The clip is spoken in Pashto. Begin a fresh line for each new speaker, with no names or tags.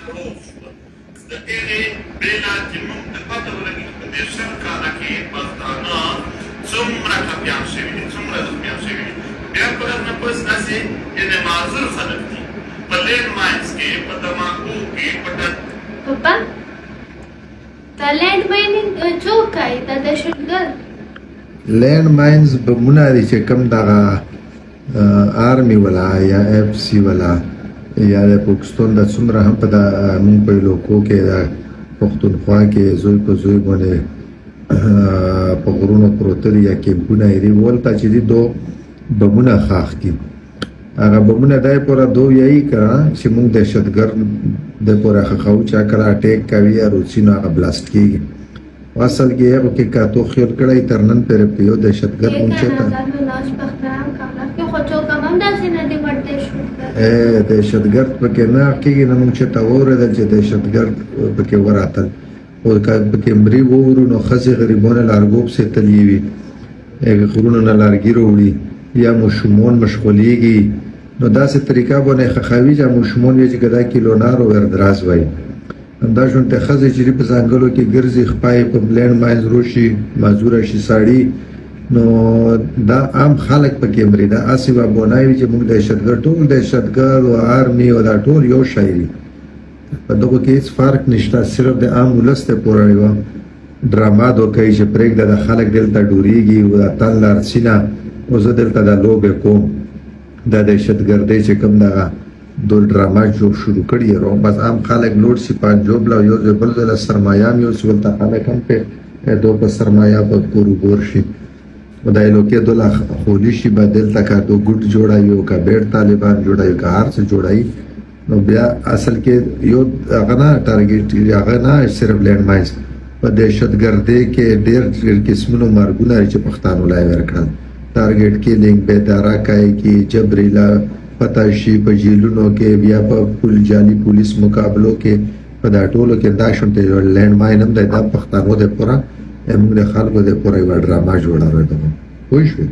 د هغې بېله چې موږ د پته ولګي چې په دې 100 کاله کې پښتانه څومره ټپیان شوي دي څومره زخمیان شوي دي بیا په هغه نه پس داسې یعنې معذور خلک دي په لینډ ماینز کې په دماغو کې په
پپا دا لینډ مایننګ څوک کوي دا دهشتګرد
لینډ ماینز بمونه دي چې کوم دغه آرمي ولا یا اف سی ولا یا د پاکستان د څومره هم په د مونږ په علاقو کې د پښتونخوا کې زوی په زوی باندې په غرونو پروت دي یا کیمپونه یې دي ولته چې دي دو بمونه ښاخ دي هغه بمونه دای پوره دو یې کړه چې مونږ دهشتګرد د پوره خو چې کله اٹیک کوي او سینه هغه بلاست کیږي اصل کې هغه کې کاتو خیال کړی ترنن پر پیو دهشتګرد مونږ ته دهشتګرد پکې نه کېږي نه مونږ چې ته واورېدل چې دهشتګرد پکې وراتل او پکې مري وورو نو ښځې غریبانه لارګوب سې تلي وي غرونو نه لارګي راوړي یا ماشومان مشغولېږي نو داسې طریقه باندې خخاوي چې ماشومان یې چې ګدا کیلونار او وردراز وایي همدا شونته ښځې چې په ځنګلو کې ګرځي خپای په لینډ ماینز روشي معذوره شي ساړي نو دا عام خلک پکې مري دا اسی و بونایي چې موږ دهشتګرد ټول دهشتګرد او آرمي او دا ټول یو شاعري په دغه کې هیڅ فرق نشته صرف د عام ولسته پورې و ډراما دوکې چې پرېګ د خلک دلته ډوريږي او د تل لارسینا او زه دلته د لوبه کوم د دهشتګردۍ چې کوم دغه دول ډراما جوړ شروع کړی ورو بس عام خلک لوټ سي په جوب لا یو بل د سرمایه یو څول ته خلک هم په دوه په سرمایه په کوربور شي ودای لوکې دوله خولی شي بدل تکا تو ګډ جوړایي او کا بیړ طالبان جوړایي کا هر څه جوړایي نو بیا اصل کې یو غنا ټارګټ هغه نه صرف لینډ ماینز په دهشتګردۍ کې ډېر قسمونو مرګونه چې پښتانه لای ورکړل ټارګټ کې لینک به دارا کای کې جبریلا پتاشي په جیلونو کې بیا په پول جالي پولیس مقابلو کې په دا ټولو کې دا شونته لینډ ماین هم د پښتانه د پورا موږ د خلکو د پورې وړ ډراما جوړه راځو پوه شو